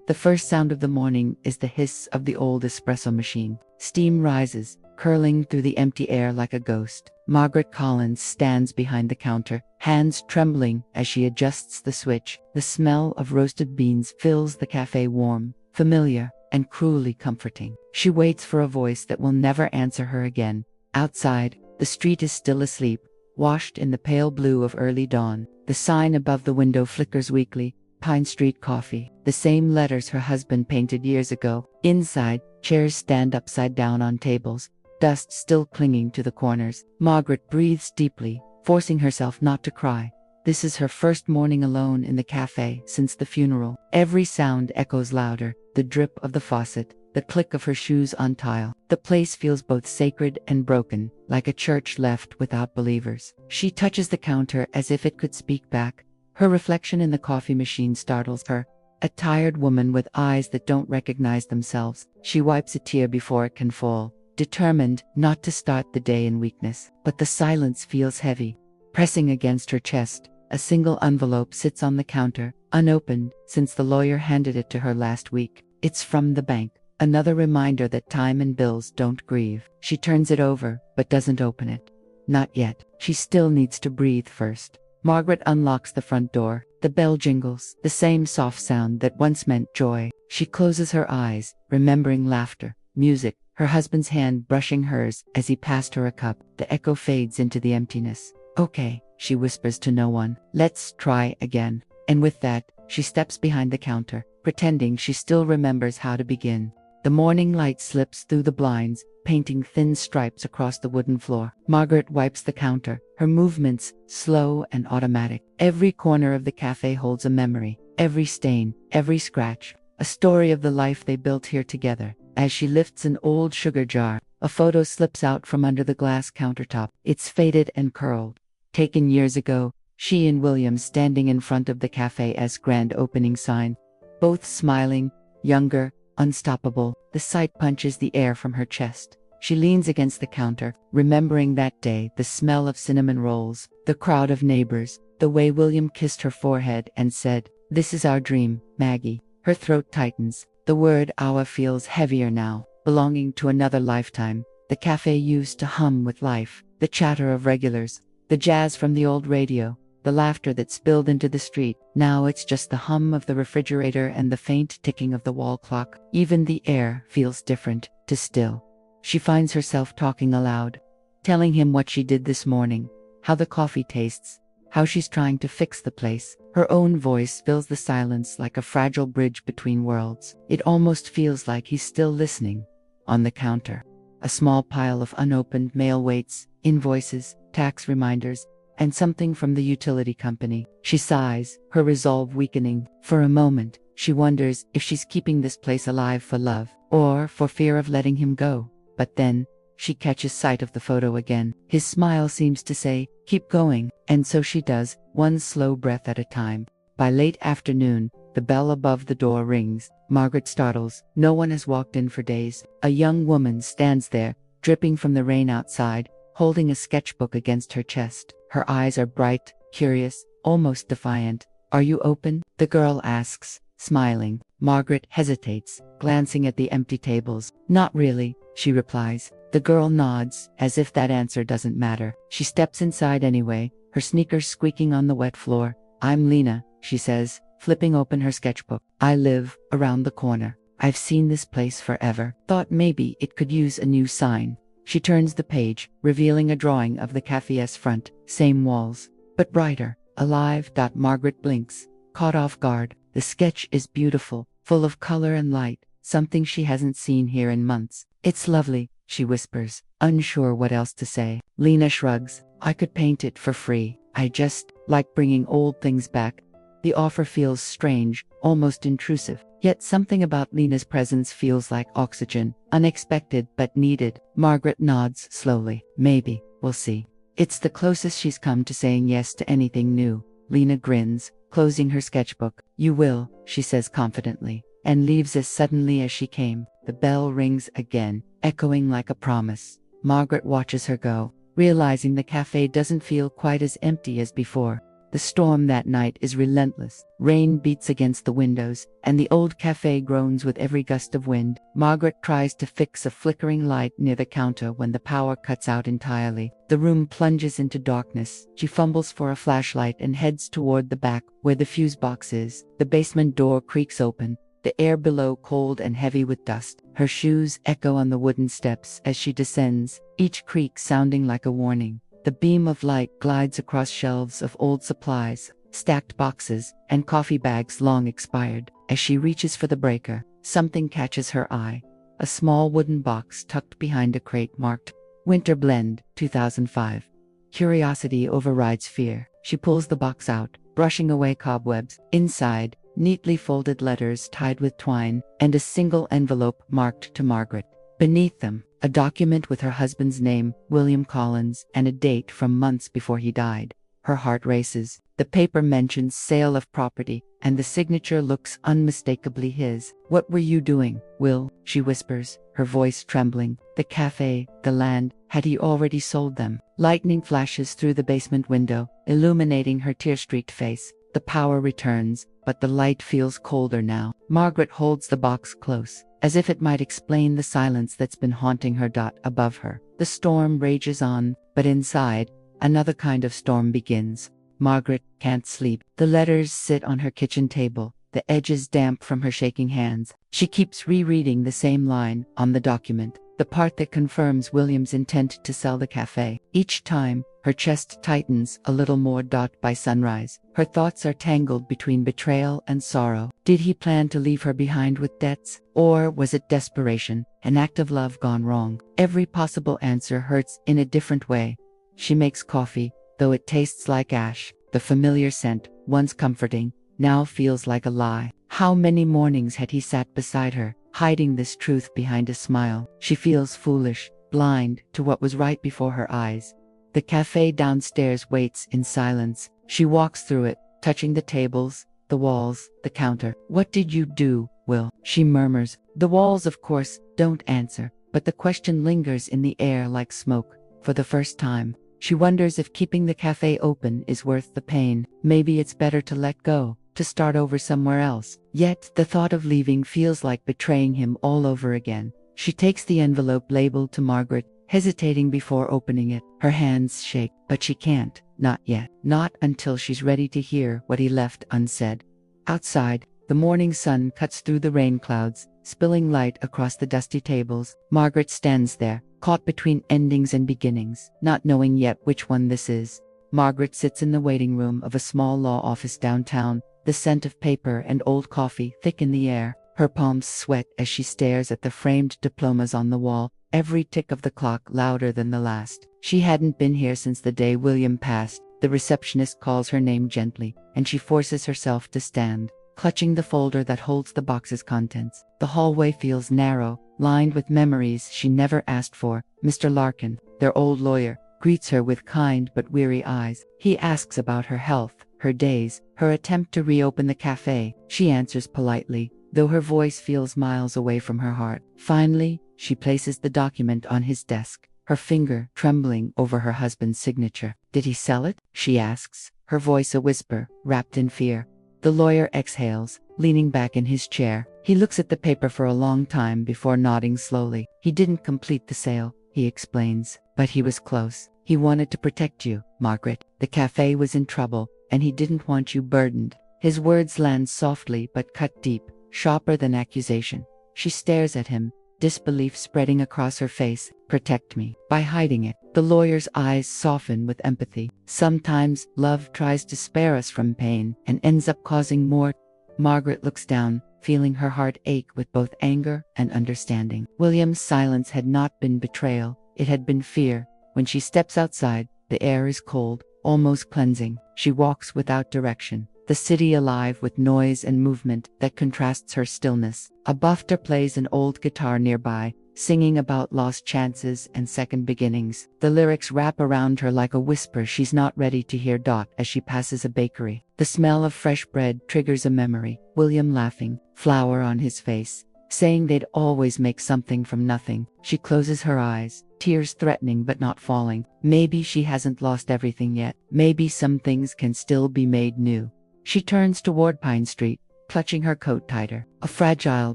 The first sound of the morning is the hiss of the old espresso machine. Steam rises, curling through the empty air like a ghost. Margaret Collins stands behind the counter, hands trembling as she adjusts the switch. The smell of roasted beans fills the cafe, warm, familiar, and cruelly comforting. She waits for a voice that will never answer her again. Outside, the street is still asleep, washed in the pale blue of early dawn. The sign above the window flickers weakly, Pine Street Coffee, the same letters her husband painted years ago. Inside, chairs stand upside down on tables, dust still clinging to the corners. Margaret breathes deeply, forcing herself not to cry. This is her first morning alone in the cafe since the funeral. Every sound echoes louder, the drip of the faucet, the click of her shoes on tile. The place feels both sacred and broken, like a church left without believers. She touches the counter as if it could speak back. Her reflection in the coffee machine startles her, a tired woman with eyes that don't recognize themselves. She wipes a tear before it can fall, determined not to start the day in weakness. But the silence feels heavy, pressing against her chest. A single envelope sits on the counter, unopened since the lawyer handed it to her last week. It's from the bank, another reminder that time and bills don't grieve. She turns it over, but doesn't open it. Not yet. She still needs to breathe first. Margaret unlocks the front door. The bell jingles, the same soft sound that once meant joy. She closes her eyes, remembering laughter, music, her husband's hand brushing hers as he passed her a cup. The echo fades into the emptiness. Okay, she whispers to no one. Let's try again. And with that, she steps behind the counter, pretending she still remembers how to begin. The morning light slips through the blinds, painting thin stripes across the wooden floor. Margaret wipes the counter, her movements slow and automatic. Every corner of the cafe holds a memory, every stain, every scratch, a story of the life they built here together. As she lifts an old sugar jar, a photo slips out from under the glass countertop. It's faded and curled. Taken years ago, she and William standing in front of the cafe as grand opening sign. Both smiling, younger, unstoppable. The sight punches the air from her chest. She leans against the counter, remembering that day, the smell of cinnamon rolls, the crowd of neighbors, the way William kissed her forehead and said, "This is our dream, Maggie." Her throat tightens. The word "our" feels heavier now, belonging to another lifetime. The cafe used to hum with life, the chatter of regulars, the jazz from the old radio, the laughter that spilled into the street. Now it's just the hum of the refrigerator and the faint ticking of the wall clock. Even the air feels different, too still. She finds herself talking aloud, telling him what she did this morning, how the coffee tastes, how she's trying to fix the place. Her own voice fills the silence like a fragile bridge between worlds. It almost feels like he's still listening. On the counter, a small pile of unopened mail waits, invoices, tax reminders, and something from the utility company. She sighs, her resolve weakening. For a moment, she wonders if she's keeping this place alive for love, or for fear of letting him go. But then, she catches sight of the photo again. His smile seems to say, "Keep going," and so she does, one slow breath at a time. By late afternoon, the bell above the door rings. Margaret startles. No one has walked in for days. A young woman stands there, dripping from the rain outside, holding a sketchbook against her chest. Her eyes are bright, curious, almost defiant. "Are you open?" the girl asks, smiling. Margaret hesitates, glancing at the empty tables. "Not really," she replies. The girl nods, as if that answer doesn't matter. She steps inside anyway, her sneakers squeaking on the wet floor. "I'm Lena," she says, flipping open her sketchbook. "I live around the corner. I've seen this place forever. Thought maybe it could use a new sign." She turns the page, revealing a drawing of the cafe's front. Same walls, but brighter, alive. Margaret blinks, caught off guard. The sketch is beautiful, full of color and light, something she hasn't seen here in months. "It's lovely," she whispers, unsure what else to say. Lena shrugs. "I could paint it for free. I just like bringing old things back." The offer feels strange, almost intrusive. Yet something about Lena's presence feels like oxygen, unexpected but needed. Margaret nods slowly. "Maybe, we'll see." It's the closest she's come to saying yes to anything new. Lena grins, closing her sketchbook. "You will," she says confidently, and leaves as suddenly as she came. The bell rings again, echoing like a promise. Margaret watches her go, realizing the cafe doesn't feel quite as empty as before. The storm that night is relentless. Rain beats against the windows, and the old cafe groans with every gust of wind. Margaret tries to fix a flickering light near the counter when the power cuts out entirely. The room plunges into darkness. She fumbles for a flashlight and heads toward the back, where the fuse box is. The basement door creaks open, the air below cold and heavy with dust. Her shoes echo on the wooden steps as she descends, each creak sounding like a warning. The beam of light glides across shelves of old supplies, stacked boxes, and coffee bags long expired. As she reaches for the breaker, something catches her eye. A small wooden box tucked behind a crate marked Winter Blend 2005. Curiosity overrides fear. She pulls the box out, brushing away cobwebs. Inside, neatly folded letters tied with twine, and a single envelope marked to Margaret. Beneath them, a document with her husband's name, William Collins, and a date from months before he died. Her heart races. The paper mentions sale of property, and the signature looks unmistakably his. "What were you doing, Will?" she whispers, her voice trembling. "The cafe, the land, had he already sold them?" Lightning flashes through the basement window, illuminating her tear-streaked face. The power returns, but the light feels colder now. Margaret holds the box close, as if it might explain the silence that's been haunting her. Above her, the storm rages on, but inside, another kind of storm begins. Margaret can't sleep. The letters sit on her kitchen table, the edges damp from her shaking hands. She keeps rereading the same line on the document, the part that confirms William's intent to sell the cafe. Each time, her chest tightens a little more. By sunrise, her thoughts are tangled between betrayal and sorrow. Did he plan to leave her behind with debts? Or was it desperation, an act of love gone wrong? Every possible answer hurts in a different way. She makes coffee, though it tastes like ash. The familiar scent, once comforting, now feels like a lie. How many mornings had he sat beside her, hiding this truth behind a smile? She feels foolish, blind to what was right before her eyes. The cafe downstairs waits in silence. She walks through it, touching the tables, the walls, the counter. "What did you do, Will?" she murmurs. The walls, of course, don't answer, but the question lingers in the air like smoke. For the first time, she wonders if keeping the cafe open is worth the pain. Maybe it's better to let go, to start over somewhere else. Yet, the thought of leaving feels like betraying him all over again. She takes the envelope labeled to Margaret, hesitating before opening it. Her hands shake, but she can't, not yet. Not until she's ready to hear what he left unsaid. Outside, the morning sun cuts through the rain clouds, spilling light across the dusty tables. Margaret stands there, caught between endings and beginnings, not knowing yet which one this is. Margaret sits in the waiting room of a small law office downtown, the scent of paper and old coffee thick in the air. Her palms sweat as she stares at the framed diplomas on the wall, every tick of the clock louder than the last. She hadn't been here since the day William passed. The receptionist calls her name gently, and she forces herself to stand, clutching the folder that holds the box's contents. The hallway feels narrow, lined with memories she never asked for. Mr. Larkin, their old lawyer, greets her with kind but weary eyes. He asks about her health, her days, her attempt to reopen the cafe. She answers politely, though her voice feels miles away from her heart. Finally, she places the document on his desk, her finger trembling over her husband's signature. "Did he sell it?" she asks, her voice a whisper, wrapped in fear. The lawyer exhales, leaning back in his chair. He looks at the paper for a long time before nodding slowly. "He didn't complete the sale," he explains, "but he was close. He wanted to protect you, Margaret. The cafe was in trouble, and he didn't want you burdened." His words land softly but cut deep, sharper than accusation. She stares at him, disbelief spreading across her face. "Protect me by hiding it." The lawyer's eyes soften with empathy. "Sometimes love tries to spare us from pain and ends up causing more." Margaret looks down, feeling her heart ache with both anger and understanding. William's silence had not been betrayal, it had been fear. When she steps outside, the air is cold, almost cleansing. She walks without direction, the city alive with noise and movement that contrasts her stillness. A buffer plays an old guitar nearby, singing about lost chances and second beginnings. The lyrics wrap around her like a whisper she's not ready to hear. As she passes a bakery, the smell of fresh bread triggers a memory. William laughing, flour on his face, saying they'd always make something from nothing. She closes her eyes, tears threatening but not falling. Maybe she hasn't lost everything yet. Maybe some things can still be made new. She turns toward Pine Street, clutching her coat tighter, a fragile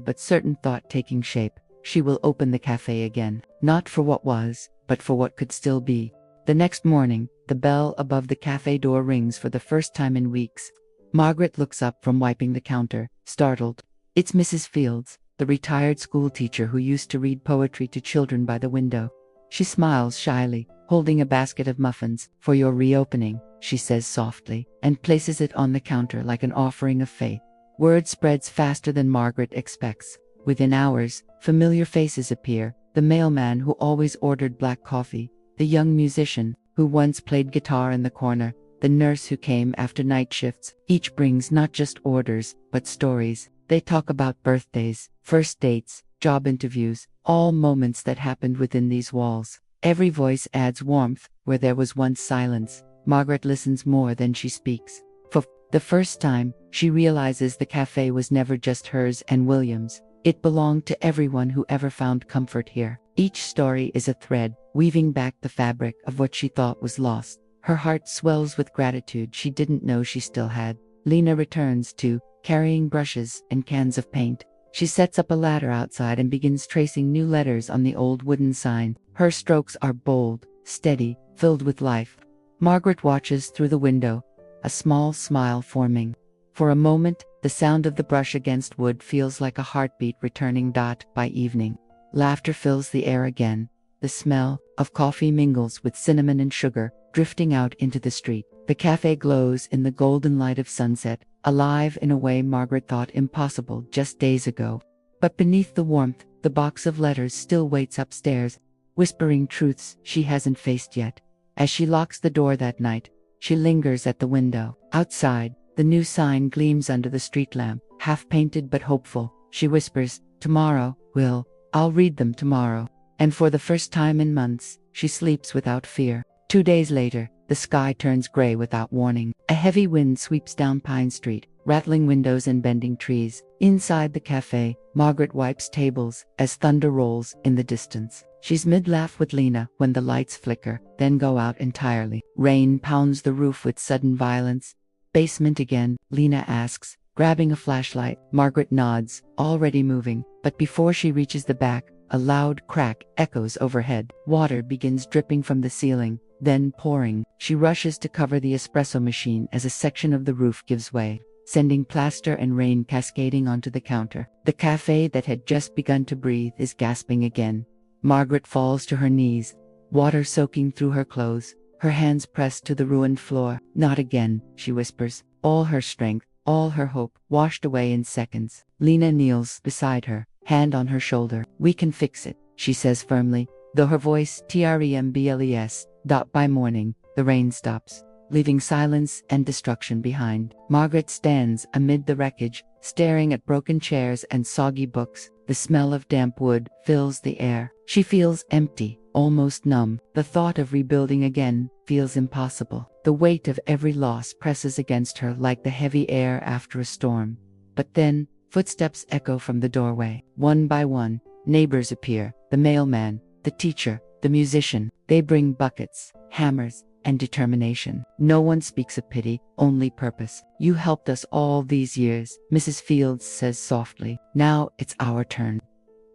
but certain thought taking shape. She will open the cafe again, not for what was, but for what could still be. The next morning, the bell above the cafe door rings for the first time in weeks. Margaret looks up from wiping the counter, startled. It's Mrs. Fields, the retired school teacher who used to read poetry to children by the window. She smiles shyly, holding a basket of muffins. "For your reopening," she says softly, and places it on the counter like an offering of faith. Word spreads faster than Margaret expects. Within hours, familiar faces appear: the mailman who always ordered black coffee, the young musician who once played guitar in the corner, the nurse who came after night shifts. Each brings not just orders, but stories. They talk about birthdays, first dates, job interviews, all moments that happened within these walls. Every voice adds warmth where there was once silence. Margaret listens more than she speaks. For the first time, she realizes the cafe was never just hers and William's. It belonged to everyone who ever found comfort here. Each story is a thread, weaving back the fabric of what she thought was lost. Her heart swells with gratitude she didn't know she still had. Lena returns too, carrying brushes and cans of paint. She sets up a ladder outside and begins tracing new letters on the old wooden sign. Her strokes are bold, steady, filled with life. Margaret watches through the window, a small smile forming. For a moment, the sound of the brush against wood feels like a heartbeat returning. By evening, laughter fills the air again. The smell of coffee mingles with cinnamon and sugar, drifting out into the street. The cafe glows in the golden light of sunset, alive in a way Margaret thought impossible just days ago. But beneath the warmth, the box of letters still waits upstairs, whispering truths she hasn't faced yet. As she locks the door that night, she lingers at the window. Outside, the new sign gleams under the street lamp, half-painted but hopeful. She whispers, "Tomorrow, I'll read them tomorrow." And for the first time in months, she sleeps without fear. 2 days later, the sky turns gray without warning. A heavy wind sweeps down Pine Street, rattling windows and bending trees. Inside the cafe, Margaret wipes tables as thunder rolls in the distance. She's mid-laugh with Lena when the lights flicker, then go out entirely. Rain pounds the roof with sudden violence. "Basement again?" Lena asks, grabbing a flashlight. Margaret nods, already moving, but before she reaches the back, a loud crack echoes overhead. Water begins dripping from the ceiling, then pouring. She rushes to cover the espresso machine as a section of the roof gives way, sending plaster and rain cascading onto the counter. The cafe that had just begun to breathe is gasping again. Margaret falls to her knees, water soaking through her clothes, her hands pressed to the ruined floor. "Not again," she whispers. All her strength, all her hope, washed away in seconds. Lena kneels beside her, hand on her shoulder. "We can fix it," she says firmly, though her voice trembles. By morning, the rain stops, leaving silence and destruction behind. Margaret stands amid the wreckage, staring at broken chairs and soggy books. The smell of damp wood fills the air. She feels empty, almost numb. The thought of rebuilding again feels impossible. The weight of every loss presses against her like the heavy air after a storm. But then, footsteps echo from the doorway. One by one, neighbors appear: the mailman, the teacher, the musician. They bring buckets, hammers, and determination. No one speaks of pity, only purpose. "You helped us all these years," Mrs. Fields says softly. "Now it's our turn."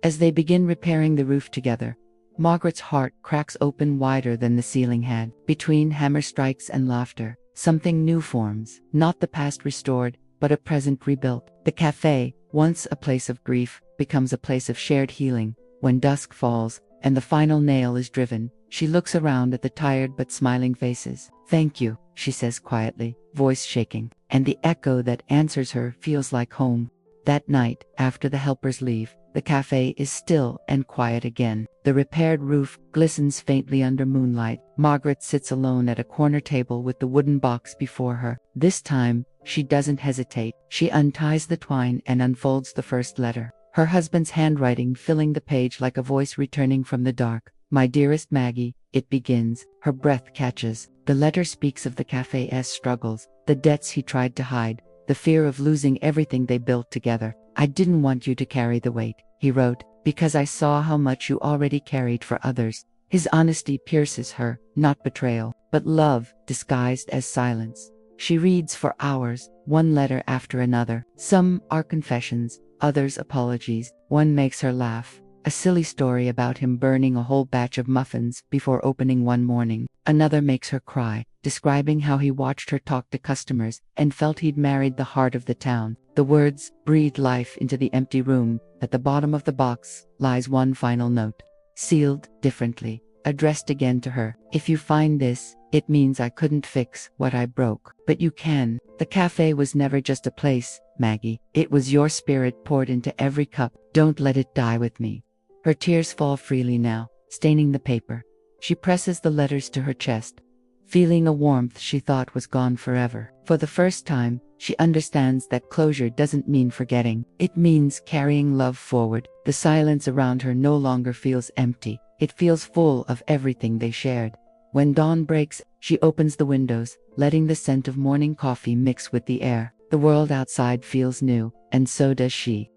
As they begin repairing the roof together, Margaret's heart cracks open wider than the ceiling had. Between hammer strikes and laughter, something new forms. Not the past restored, but a present rebuilt. The cafe, once a place of grief, becomes a place of shared healing. When dusk falls, and the final nail is driven, she looks around at the tired but smiling faces. "Thank you," she says quietly, voice shaking, and the echo that answers her feels like home. That night, after the helpers leave, the cafe is still and quiet again. The repaired roof glistens faintly under moonlight. Margaret sits alone at a corner table with the wooden box before her. This time, she doesn't hesitate. She unties the twine and unfolds the first letter. Her husband's handwriting filling the page like a voice returning from the dark. "My dearest Maggie," it begins. Her breath catches. The letter speaks of the cafe's struggles, the debts he tried to hide, the fear of losing everything they built together. I didn't want you to carry the weight, he wrote, because I saw how much you already carried for others. His honesty pierces her, not betrayal, but love disguised as silence. She reads for hours, one letter after another. Some are confessions, others apologies. One makes her laugh. A silly story about him burning a whole batch of muffins before opening one morning. Another makes her cry, describing how he watched her talk to customers and felt he'd married the heart of the town. The words breathed life into the empty room. At the bottom of the box lies one final note, sealed differently, addressed again to her. If you find this, it means I couldn't fix what I broke, but you can. The cafe was never just a place, Maggie. It was your spirit poured into every cup. Don't let it die with me. Her tears fall freely now, staining the paper. She presses the letters to her chest, feeling a warmth she thought was gone forever. For the first time, she understands that closure doesn't mean forgetting. It means carrying love forward. The silence around her no longer feels empty. It feels full of everything they shared. When dawn breaks, she opens the windows, letting the scent of morning coffee mix with the air. The world outside feels new, and so does she.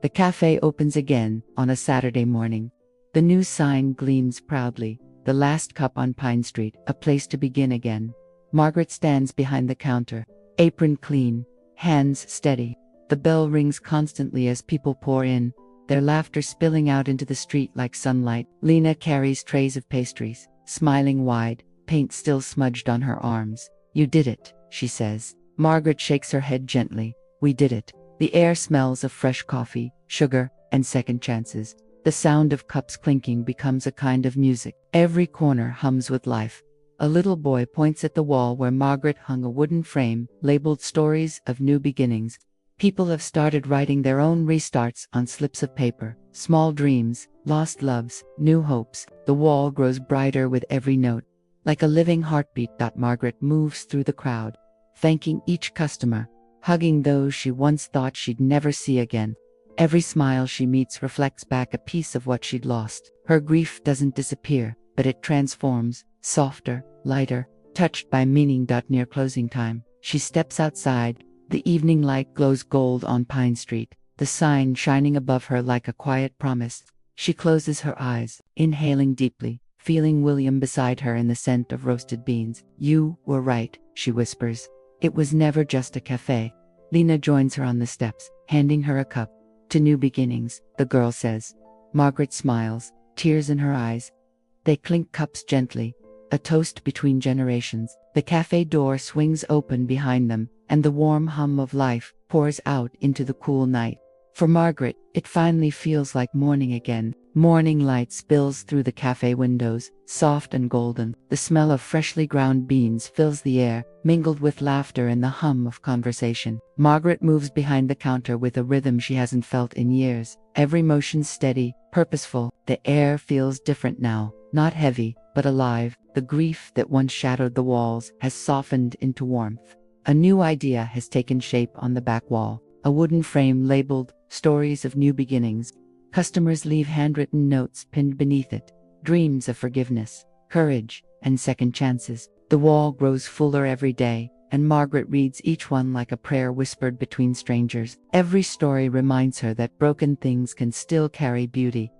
The cafe opens again on a Saturday morning. The new sign gleams proudly, the last cup on Pine Street, a place to begin again. Margaret stands behind the counter, apron clean, hands steady. The bell rings constantly as people pour in, their laughter spilling out into the street like sunlight. Lena carries trays of pastries, smiling wide, paint still smudged on her arms. You did it, she says. Margaret shakes her head gently. We did it. The air smells of fresh coffee, sugar, and second chances. The sound of cups clinking becomes a kind of music. Every corner hums with life. A little boy points at the wall where Margaret hung a wooden frame, labeled Stories of New Beginnings. People have started writing their own restarts on slips of paper. Small dreams, lost loves, new hopes. The wall grows brighter with every note. Like a living heartbeat. Margaret moves through the crowd, thanking each customer, hugging those she once thought she'd never see again. Every smile she meets reflects back a piece of what she'd lost. Her grief doesn't disappear, but it transforms, softer, lighter, touched by meaning. Near closing time, she steps outside. The evening light glows gold on Pine Street, the sign shining above her like a quiet promise. She closes her eyes, inhaling deeply, feeling William beside her in the scent of roasted beans. You were right, she whispers. It was never just a cafe. Lena joins her on the steps, handing her a cup. To new beginnings, the girl says. Margaret smiles, tears in her eyes. They clink cups gently, a toast between generations. The cafe door swings open behind them, and the warm hum of life pours out into the cool night. For Margaret, it finally feels like morning again. Morning light spills through the cafe windows, soft and golden. The smell of freshly ground beans fills the air, mingled with laughter and the hum of conversation. Margaret moves behind the counter with a rhythm she hasn't felt in years. Every motion steady, purposeful. The air feels different now, not heavy, but alive. The grief that once shadowed the walls has softened into warmth. A new idea has taken shape on the back wall. A wooden frame labeled Stories of New Beginnings. Customers leave handwritten notes pinned beneath it. Dreams of forgiveness, courage, and second chances. The wall grows fuller every day, and Margaret reads each one like a prayer whispered between strangers. Every story reminds her that broken things can still carry beauty.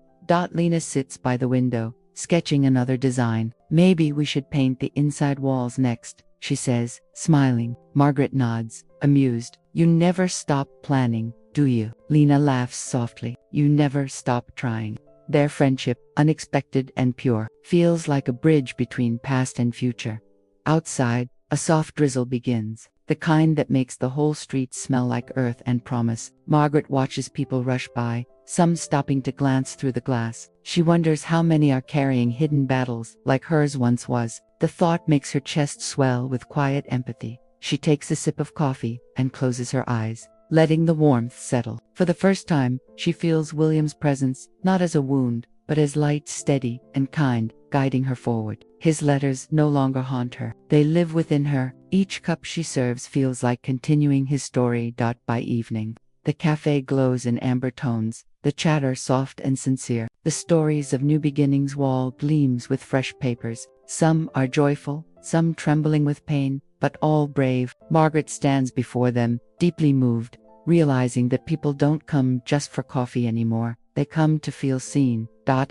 Lena sits by the window, sketching another design. Maybe we should paint the inside walls next, she says, smiling. Margaret nods, amused. You never stop planning, do you? Lena laughs softly. You never stop trying. Their friendship, unexpected and pure, feels like a bridge between past and future. Outside, a soft drizzle begins, the kind that makes the whole street smell like earth and promise. Margaret watches people rush by, some stopping to glance through the glass. She wonders how many are carrying hidden battles, like hers once was. The thought makes her chest swell with quiet empathy. She takes a sip of coffee and closes her eyes, letting the warmth settle. For the first time, she feels William's presence, not as a wound, but as light, steady, and kind, guiding her forward. His letters no longer haunt her. They live within her. Each cup she serves feels like continuing his story. By evening, the cafe glows in amber tones, the chatter soft and sincere. The Stories of New Beginnings wall gleams with fresh papers. Some are joyful, some trembling with pain, but all brave. Margaret stands before them, deeply moved, realizing that people don't come just for coffee anymore. They come to feel seen.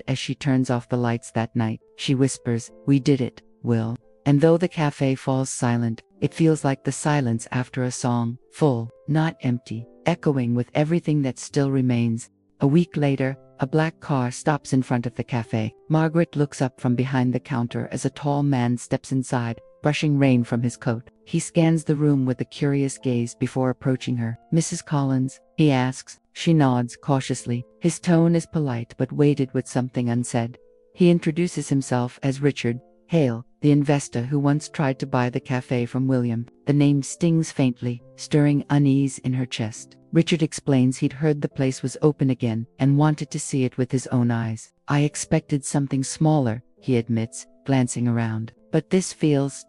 As she turns off the lights that night, she whispers, "We did it, Will." And though the cafe falls silent, it feels like the silence after a song, full, not empty, echoing with everything that still remains. A week later, a black car stops in front of the cafe. Margaret looks up from behind the counter as a tall man steps inside, brushing rain from his coat. He scans the room with a curious gaze before approaching her. "Mrs. Collins?" he asks. She nods cautiously. His tone is polite but weighted with something unsaid. He introduces himself as Richard Hale, the investor who once tried to buy the cafe from William. The name stings faintly, stirring unease in her chest. Richard explains he'd heard the place was open again and wanted to see it with his own eyes. "I expected something smaller," he admits, glancing around. "But this feels ...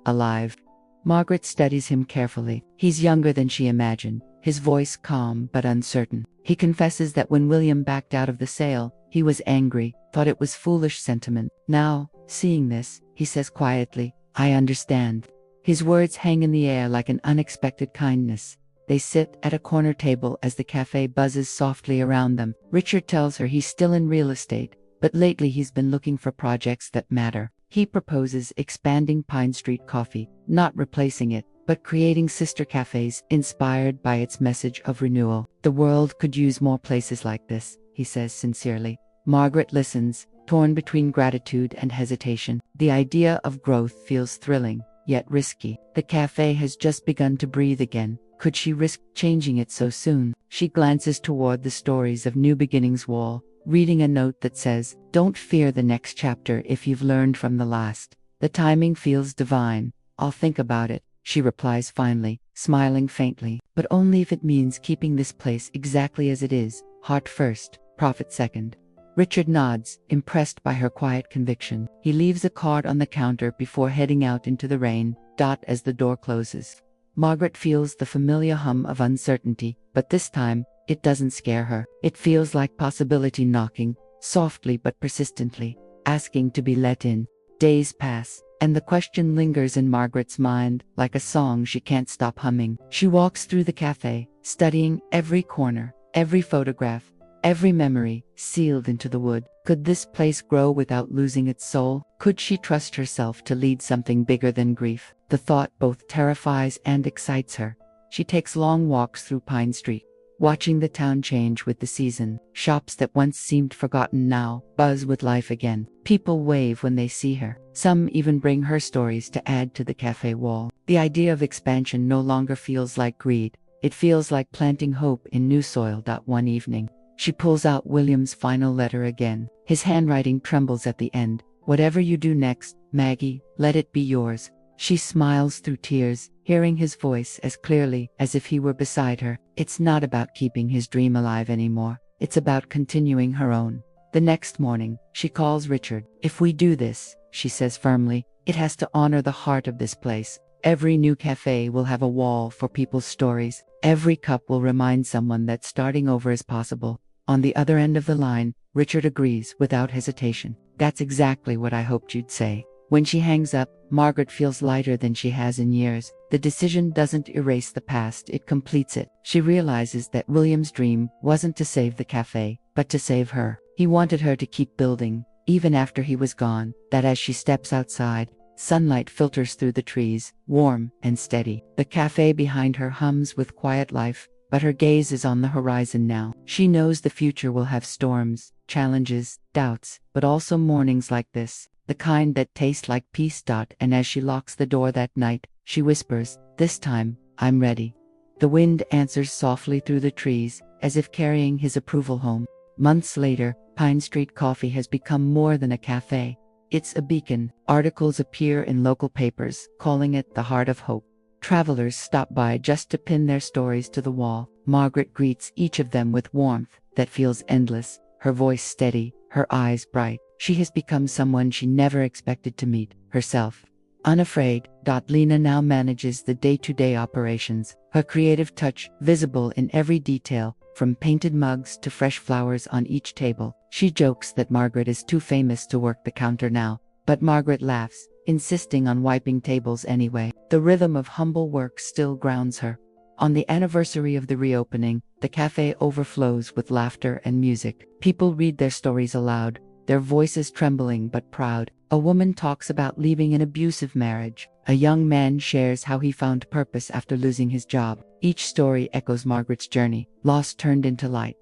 alive." Margaret studies him carefully. He's younger than she imagined, his voice calm but uncertain. He confesses that when William backed out of the sale, he was angry, thought it was foolish sentiment. Now, seeing this, he says quietly, "I understand." His words hang in the air like an unexpected kindness. They sit at a corner table as the cafe buzzes softly around them. Richard tells her he's still in real estate, but lately he's been looking for projects that matter. He proposes expanding Pine Street Coffee, not replacing it, but creating sister cafes inspired by its message of renewal. "The world could use more places like this," he says sincerely. Margaret listens, torn between gratitude and hesitation. The idea of growth feels thrilling, yet risky. The cafe has just begun to breathe again. Could she risk changing it so soon? She glances toward the Stories of New Beginnings wall, reading a note that says, "Don't fear the next chapter if you've learned from the last." The timing feels divine. "I'll think about it," she replies finally, smiling faintly. "But only if it means keeping this place exactly as it is, heart first, profit second." Richard nods, impressed by her quiet conviction. He leaves a card on the counter before heading out into the rain. As the door closes, Margaret feels the familiar hum of uncertainty, but this time, it doesn't scare her. It feels like possibility knocking, softly but persistently, asking to be let in. Days pass, and the question lingers in Margaret's mind, like a song she can't stop humming. She walks through the cafe, studying every corner, every photograph, every memory, sealed into the wood. Could this place grow without losing its soul? Could she trust herself to lead something bigger than grief? The thought both terrifies and excites her. She takes long walks through Pine Street, watching the town change with the season. Shops that once seemed forgotten now buzz with life again. People wave when they see her. Some even bring her stories to add to the cafe wall. The idea of expansion no longer feels like greed. It feels like planting hope in new soil. One evening, she pulls out William's final letter again. His handwriting trembles at the end. "Whatever you do next, Maggie, let it be yours." She smiles through tears, hearing his voice as clearly as if he were beside her. It's not about keeping his dream alive anymore. It's about continuing her own. The next morning, she calls Richard. "If we do this," she says firmly, "it has to honor the heart of this place. Every new cafe will have a wall for people's stories. Every cup will remind someone that starting over is possible." On the other end of the line, Richard agrees without hesitation. "That's exactly what I hoped you'd say." When she hangs up, Margaret feels lighter than she has in years. The decision doesn't erase the past, it completes it. She realizes that William's dream wasn't to save the cafe, but to save her. He wanted her to keep building, even after he was gone. That as she steps outside, sunlight filters through the trees, warm and steady. The cafe behind her hums with quiet life, but her gaze is on the horizon now. She knows the future will have storms, challenges, doubts, but also mornings like this, the kind that taste like peace. And as she locks the door that night, she whispers, "This time, I'm ready." The wind answers softly through the trees, as if carrying his approval home. Months later, Pine Street Coffee has become more than a cafe. It's a beacon. Articles appear in local papers, calling it the heart of hope. Travelers stop by just to pin their stories to the wall. Margaret greets each of them with warmth that feels endless, her voice steady, her eyes bright. She has become someone she never expected to meet, herself. Unafraid, Lena now manages the day-to-day operations, her creative touch visible in every detail, from painted mugs to fresh flowers on each table. She jokes that Margaret is too famous to work the counter now, but Margaret laughs. insisting on wiping tables anyway. The rhythm of humble work still grounds her. On the anniversary of the reopening, the cafe overflows with laughter and music. People read their stories aloud, their voices trembling but proud. A woman talks about leaving an abusive marriage. A young man shares how he found purpose after losing his job. Each story echoes Margaret's journey, loss turned into light.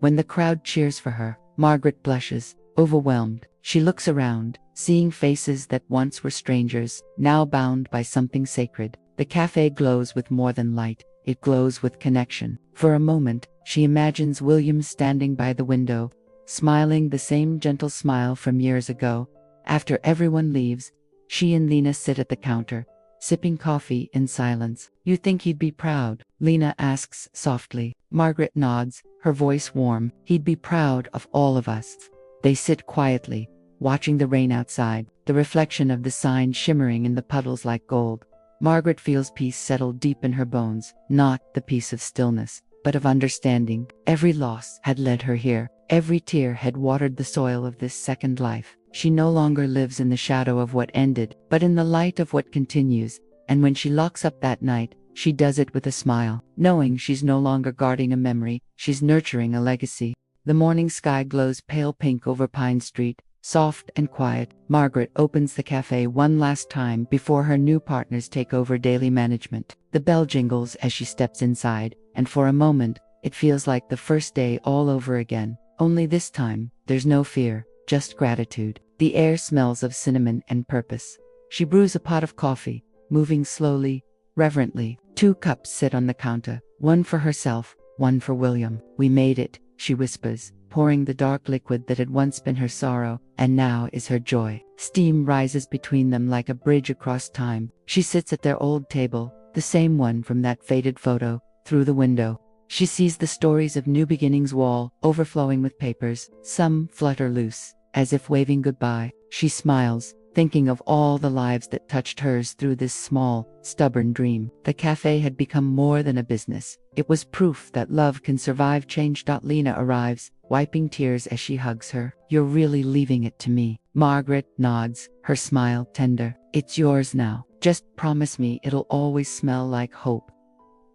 When the crowd cheers for her, Margaret blushes, overwhelmed. She looks around, seeing faces that once were strangers, now bound by something sacred. The cafe glows with more than light, it glows with connection. For a moment, she imagines William standing by the window, smiling the same gentle smile from years ago. After everyone leaves, she and Lena sit at the counter, sipping coffee in silence. "You think he'd be proud?" Lena asks softly. Margaret nods, her voice warm. "He'd be proud of all of us." They sit quietly, watching the rain outside, the reflection of the sign shimmering in the puddles like gold. Margaret feels peace settle deep in her bones, not the peace of stillness, but of understanding. Every loss had led her here. Every tear had watered the soil of this second life. She no longer lives in the shadow of what ended, but in the light of what continues. And when she locks up that night, she does it with a smile, knowing she's no longer guarding a memory, she's nurturing a legacy. The morning sky glows pale pink over Pine Street, soft and quiet. Margaret opens the cafe one last time before her new partners take over daily management. The bell jingles as she steps inside, and for a moment, it feels like the first day all over again. Only this time, there's no fear, just gratitude. The air smells of cinnamon and purpose. She brews a pot of coffee, moving slowly, reverently. 2 cups sit on the counter, one for herself, one for William. "We made it," she whispers, pouring the dark liquid that had once been her sorrow, and now is her joy. Steam rises between them like a bridge across time. She sits at their old table, the same one from that faded photo, through the window. She sees the stories of New Beginnings wall, overflowing with papers. Some flutter loose, as if waving goodbye. She smiles, thinking of all the lives that touched hers through this small, stubborn dream. The cafe had become more than a business. It was proof that love can survive change. Lena arrives, wiping tears as she hugs her. "You're really leaving it to me." Margaret nods, her smile tender. "It's yours now. Just promise me it'll always smell like hope."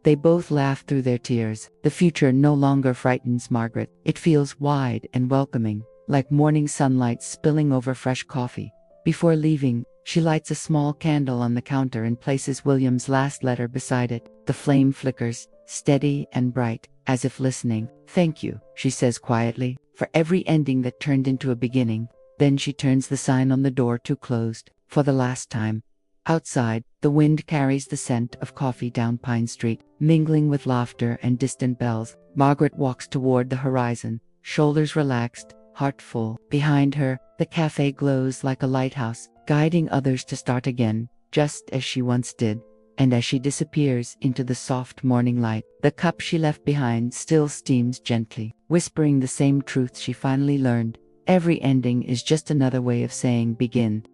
They both laugh through their tears. The future no longer frightens Margaret. It feels wide and welcoming, like morning sunlight spilling over fresh coffee. Before leaving, she lights a small candle on the counter and places William's last letter beside it. The flame flickers, steady and bright, as if listening. "Thank you," she says quietly, "for every ending that turned into a beginning." Then she turns the sign on the door to closed, for the last time. Outside, the wind carries the scent of coffee down Pine Street, mingling with laughter and distant bells. Margaret walks toward the horizon, shoulders relaxed, heart full. Behind her, the cafe glows like a lighthouse, guiding others to start again, just as she once did. And as she disappears into the soft morning light, the cup she left behind still steams gently, whispering the same truth she finally learned. Every ending is just another way of saying begin.